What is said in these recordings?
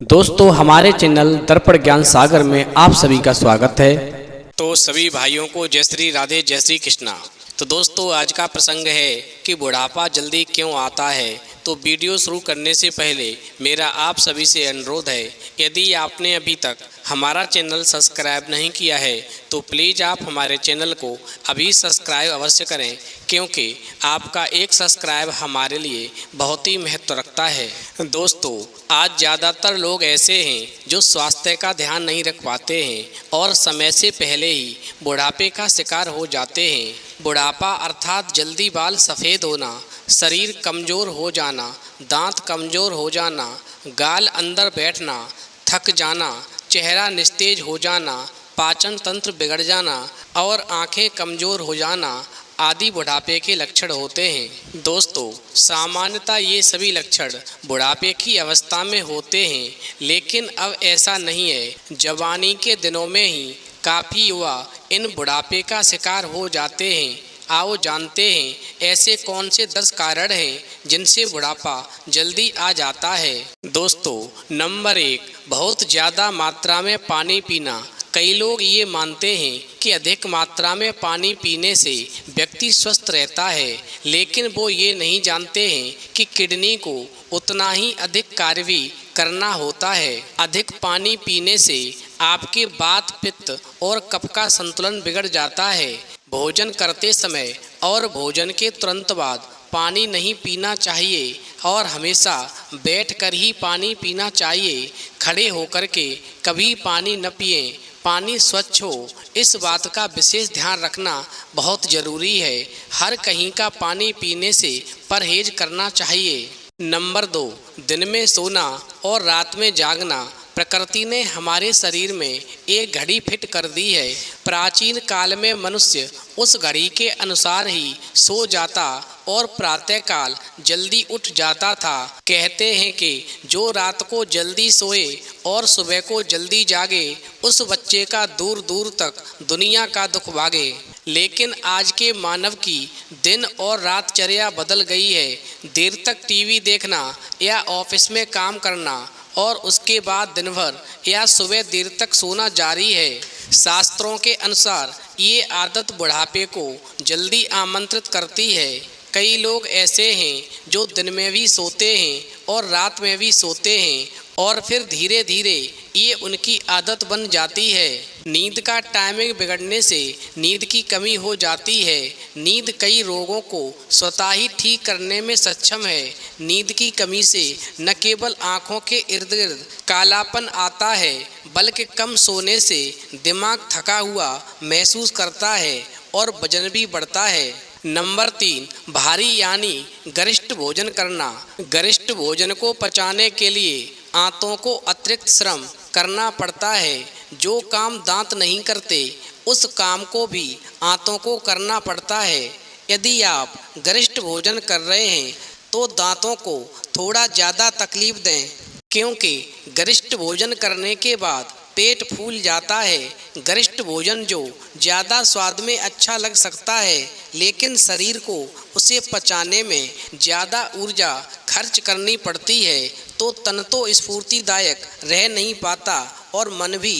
दोस्तों हमारे चैनल दर्पण ज्ञान सागर में आप सभी का स्वागत है। तो सभी भाइयों को जय श्री राधे जय श्री कृष्णा। तो दोस्तों आज का प्रसंग है कि बुढ़ापा जल्दी क्यों आता है। तो वीडियो शुरू करने से पहले मेरा आप सभी से अनुरोध है, यदि आपने अभी तक हमारा चैनल सब्सक्राइब नहीं किया है तो प्लीज़ आप हमारे चैनल को अभी सब्सक्राइब अवश्य करें, क्योंकि आपका एक सब्सक्राइब हमारे लिए बहुत ही महत्व रखता है। दोस्तों आज ज़्यादातर लोग ऐसे हैं जो स्वास्थ्य का ध्यान नहीं रख पाते हैं और समय से पहले ही बुढ़ापे का शिकार हो जाते हैं। बुढ़ापा अर्थात जल्दी बाल सफ़ेद होना, शरीर कमज़ोर हो जाना, दांत कमज़ोर हो जाना, गाल अंदर बैठना, थक जाना, चेहरा निस्तेज हो जाना, पाचन तंत्र बिगड़ जाना और आंखें कमज़ोर हो जाना आदि बुढ़ापे के लक्षण होते हैं। दोस्तों सामान्यतः ये सभी लक्षण बुढ़ापे की अवस्था में होते हैं, लेकिन अब ऐसा नहीं है। जवानी के दिनों में ही काफ़ी युवा इन बुढ़ापे का शिकार हो जाते हैं। आओ जानते हैं ऐसे कौन से 10 कारण हैं जिनसे बुढ़ापा जल्दी आ जाता है। दोस्तों नंबर 1, बहुत ज़्यादा मात्रा में पानी पीना। कई लोग ये मानते हैं कि अधिक मात्रा में पानी पीने से व्यक्ति स्वस्थ रहता है, लेकिन वो ये नहीं जानते हैं कि किडनी को उतना ही अधिक कार्य भी करना होता है। अधिक पानी पीने से आपके वात, पित्त और कफ का संतुलन बिगड़ जाता है। भोजन करते समय और भोजन के तुरंत बाद पानी नहीं पीना चाहिए और हमेशा बैठकर ही पानी पीना चाहिए। खड़े होकर के कभी पानी न पिएं। पानी स्वच्छ हो, इस बात का विशेष ध्यान रखना बहुत ज़रूरी है। हर कहीं का पानी पीने से परहेज करना चाहिए। नंबर 2, दिन में सोना और रात में जागना। प्रकृति ने हमारे शरीर में एक घड़ी फिट कर दी है। प्राचीन काल में मनुष्य उस घड़ी के अनुसार ही सो जाता और प्रातःकाल जल्दी उठ जाता था। कहते हैं कि जो रात को जल्दी सोए और सुबह को जल्दी जागे, उस बच्चे का दूर दूर तक दुनिया का दुख भागे। लेकिन आज के मानव की दिन और रात चर्या बदल गई है। देर तक टीवी देखना या ऑफिस में काम करना और उसके बाद दिन भर या सुबह देर तक सोना जारी है। शास्त्रों के अनुसार ये आदत बुढ़ापे को जल्दी आमंत्रित करती है। कई लोग ऐसे हैं जो दिन में भी सोते हैं और रात में भी सोते हैं और फिर धीरे धीरे ये उनकी आदत बन जाती है। नींद का टाइमिंग बिगड़ने से नींद की कमी हो जाती है। नींद कई रोगों को स्वतः ही ठीक करने में सक्षम है। नींद की कमी से न केवल आँखों के इर्द गिर्द कालापन आता है, बल्कि कम सोने से दिमाग थका हुआ महसूस करता है और वजन भी बढ़ता है। नंबर 3, भारी यानी गरिष्ठ भोजन करना। गरिष्ठ भोजन को पचाने के लिए आंतों को अतिरिक्त श्रम करना पड़ता है। जो काम दांत नहीं करते, उस काम को भी आंतों को करना पड़ता है। यदि आप गरिष्ठ भोजन कर रहे हैं तो दांतों को थोड़ा ज़्यादा तकलीफ दें, क्योंकि गरिष्ठ भोजन करने के बाद पेट फूल जाता है। गरिष्ठ भोजन जो ज़्यादा स्वाद में अच्छा लग सकता है, लेकिन शरीर को उसे पचाने में ज़्यादा ऊर्जा खर्च करनी पड़ती है, तो तन तो स्फूर्तिदायक रह नहीं पाता और मन भी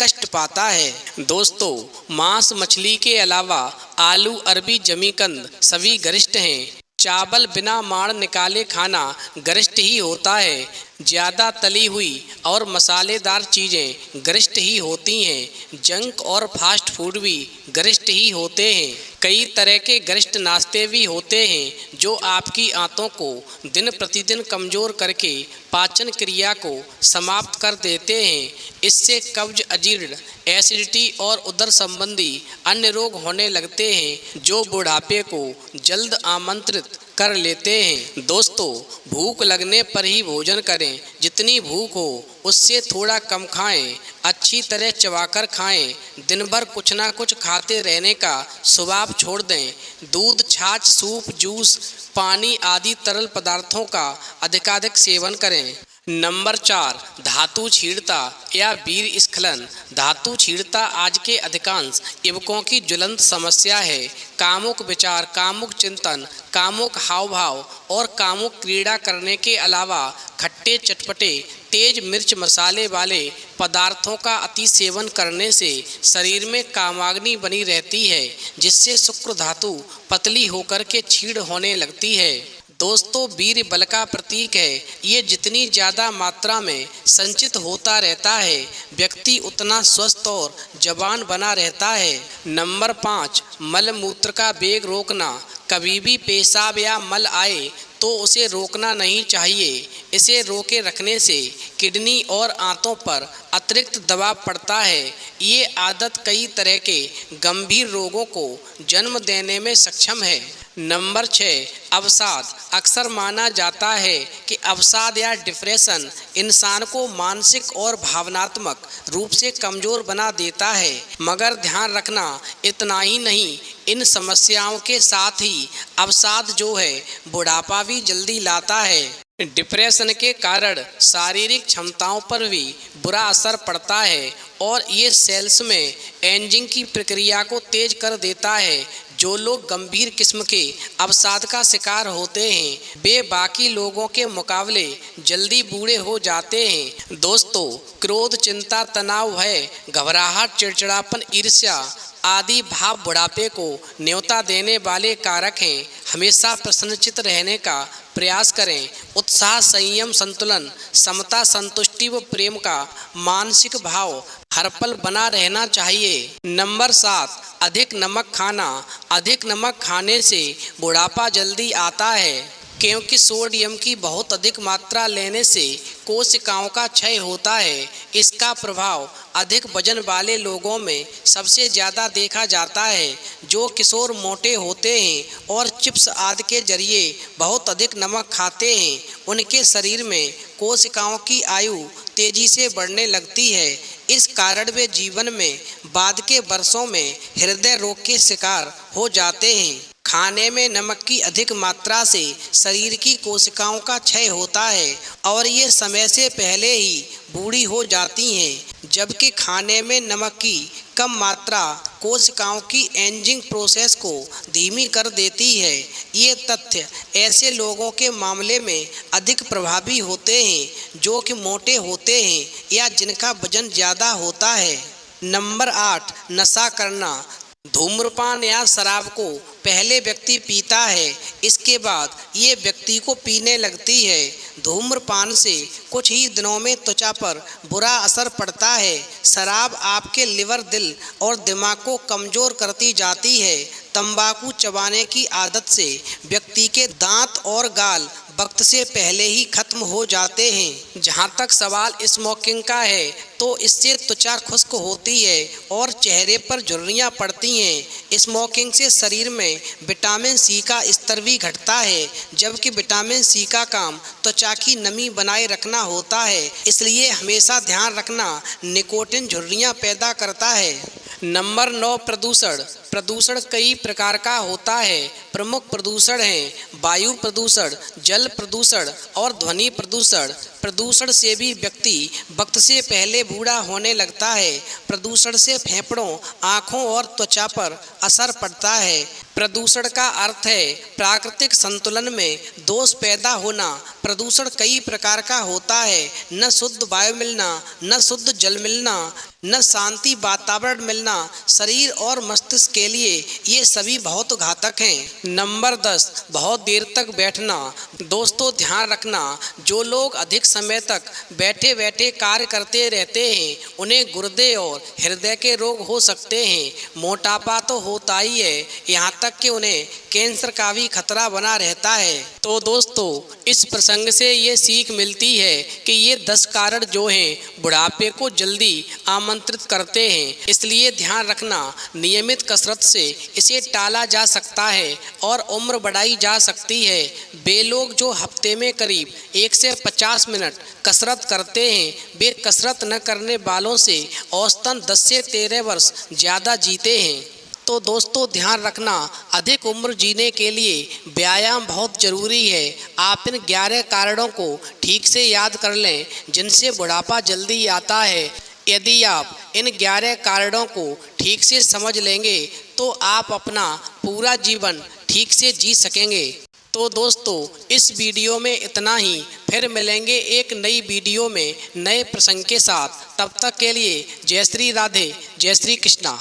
कष्ट पाता है। दोस्तों मांस मछली के अलावा आलू, अरबी, जमीकंद सभी गरिष्ठ हैं। चावल बिना माड़ निकाले खाना गरिष्ठ ही होता है। ज़्यादा तली हुई और मसालेदार चीज़ें गरिष्ठ ही होती हैं। जंक और फास्ट फूड भी गरिष्ठ ही होते हैं। कई तरह के गरिष्ठ नाश्ते भी होते हैं जो आपकी आंतों को दिन प्रतिदिन कमज़ोर करके पाचन क्रिया को समाप्त कर देते हैं। इससे कब्ज, अजीर्ण, एसिडिटी और उदर संबंधी अन्य रोग होने लगते हैं जो बुढ़ापे को जल्द आमंत्रित कर लेते हैं। दोस्तों भूख लगने पर ही भोजन करें। जितनी भूख हो उससे थोड़ा कम खाएं। अच्छी तरह चबाकर खाएं। दिन भर कुछ ना कुछ खाते रहने का स्वभाव छोड़ दें। दूध, छाछ, सूप, जूस, पानी आदि तरल पदार्थों का अधिकाधिक सेवन करें। नंबर 4, धातु क्षीणता या वीर स्खलन। धातु क्षीणता आज के अधिकांश युवकों की ज्वलंत समस्या है। कामुक विचार, कामुक चिंतन, कामुक हाव भाव और कामुक क्रीड़ा करने के अलावा खट्टे चटपटे तेज मिर्च मसाले वाले पदार्थों का अति सेवन करने से शरीर में कामाग्नि बनी रहती है, जिससे शुक्र धातु पतली होकर के क्षीण होने लगती है। दोस्तों, वीर बल का प्रतीक है। ये जितनी ज़्यादा मात्रा में संचित होता रहता है, व्यक्ति उतना स्वस्थ और जवान बना रहता है। नंबर 5, मल मूत्र का वेग रोकना। कभी भी पेशाब या मल आए तो उसे रोकना नहीं चाहिए। इसे रोके रखने से किडनी और आंतों पर अतिरिक्त दबाव पड़ता है। ये आदत कई तरह के गंभीर रोगों को जन्म देने में सक्षम है। नंबर 6, अवसाद। अक्सर माना जाता है कि अवसाद या डिप्रेशन इंसान को मानसिक और भावनात्मक रूप से कमज़ोर बना देता है, मगर ध्यान रखना इतना ही नहीं, इन समस्याओं के साथ ही अवसाद जो है बुढ़ापा भी जल्दी लाता है। डिप्रेशन के कारण शारीरिक क्षमताओं पर भी बुरा असर पड़ता है और ये सेल्स में एजिंग की प्रक्रिया को तेज कर देता है। जो लोग गंभीर किस्म के अवसाद का शिकार होते हैं, वे बाकी लोगों के मुकाबले जल्दी बूढ़े हो जाते हैं। दोस्तों, क्रोध, चिंता, तनाव, भय, घबराहट, चिड़चिड़ापन, ईर्ष्या आदि भाव बुढ़ापे को न्योता देने वाले कारक हैं। हमेशा प्रसन्नचित्त रहने का प्रयास करें। उत्साह, संयम, संतुलन, समता, संतुष्टि व प्रेम का मानसिक भाव हर पल बना रहना चाहिए। नंबर 7, अधिक नमक खाना। अधिक नमक खाने से बुढ़ापा जल्दी आता है, क्योंकि सोडियम की बहुत अधिक मात्रा लेने से कोशिकाओं का क्षय होता है। इसका प्रभाव अधिक वजन वाले लोगों में सबसे ज़्यादा देखा जाता है। जो किशोर मोटे होते हैं और चिप्स आदि के जरिए बहुत अधिक नमक खाते हैं, उनके शरीर में कोशिकाओं की आयु तेजी से बढ़ने लगती है। इस कारण वे जीवन में बाद के वर्षों में हृदय रोग के शिकार हो जाते हैं। खाने में नमक की अधिक मात्रा से शरीर की कोशिकाओं का क्षय होता है और ये समय से पहले ही बूढ़ी हो जाती हैं, जबकि खाने में नमक की कम मात्रा कोशिकाओं की एजिंग प्रोसेस को धीमी कर देती है। ये तथ्य ऐसे लोगों के मामले में अधिक प्रभावी होते हैं जो कि मोटे होते हैं या जिनका वजन ज़्यादा होता है। नंबर 8, नशा करना। धूम्रपान या शराब को पहले व्यक्ति पीता है, इसके बाद ये व्यक्ति को पीने लगती है। धूम्रपान से कुछ ही दिनों में त्वचा पर बुरा असर पड़ता है। शराब आपके लिवर, दिल और दिमाग को कमज़ोर करती जाती है। तंबाकू चबाने की आदत से व्यक्ति के दांत और गाल वक्त से पहले ही खत्म हो जाते हैं। जहाँ तक सवाल स्मोकिंग का है, तो इससे त्वचा खुश्क होती है और चेहरे पर झुर्रियाँ पड़ती हैं। स्मोकिंग से शरीर में विटामिन सी का स्तर भी घटता है, जबकि विटामिन सी का काम त्वचा की नमी बनाए रखना होता है। इसलिए हमेशा ध्यान रखना, निकोटिन झुर्रियाँ पैदा करता है। नंबर 9, प्रदूषण। प्रदूषण कई प्रकार का होता है। प्रमुख प्रदूषण हैं वायु प्रदूषण, जल प्रदूषण और ध्वनि प्रदूषण। प्रदूषण से भी व्यक्ति वक्त से पहले बूढ़ा होने लगता है। प्रदूषण से फेफड़ों, आँखों और त्वचा पर असर पड़ता है। प्रदूषण का अर्थ है प्राकृतिक संतुलन में दोष पैदा होना। प्रदूषण कई प्रकार का होता है। न शुद्ध वायु मिलना, न शुद्ध जल मिलना, न शांति वातावरण मिलना। शरीर और मस्तिष्क के लिए ये सभी बहुत घातक हैं। नंबर 10, बहुत देर तक बैठना। दोस्तों, ध्यान रखना, जो लोग अधिक समय तक बैठे बैठे कार्य करते रहते हैं, उन्हें गुर्दे और हृदय के रोग हो सकते हैं। मोटापा तो होता ही है, यहाँ तक कि उन्हें कैंसर का भी खतरा बना रहता है। तो दोस्तों, इस प्रसंग से ये सीख मिलती है कि ये 10 कारण जो हैं बुढ़ापे को जल्दी आमंत्रित करते हैं। इसलिए ध्यान रखना, नियमित कसरत से इसे टाला जा सकता है और उम्र बढ़ाई जा सकती है। वे लोग जो हफ्ते में करीब 1 से 50 मिनट कसरत करते हैं, वे कसरत न करने वालों से औसतन 10 से 13 वर्ष ज़्यादा जीते हैं। तो दोस्तों ध्यान रखना, अधिक उम्र जीने के लिए व्यायाम बहुत ज़रूरी है। आप इन 11 कारणों को ठीक से याद कर लें जिनसे बुढ़ापा जल्दी आता है। यदि आप इन 11 कारणों को ठीक से समझ लेंगे तो आप अपना पूरा जीवन ठीक से जी सकेंगे। तो दोस्तों इस वीडियो में इतना ही, फिर मिलेंगे एक नई वीडियो में नए प्रसंग के साथ। तब तक के लिए जय श्री राधे, जय श्री कृष्णा।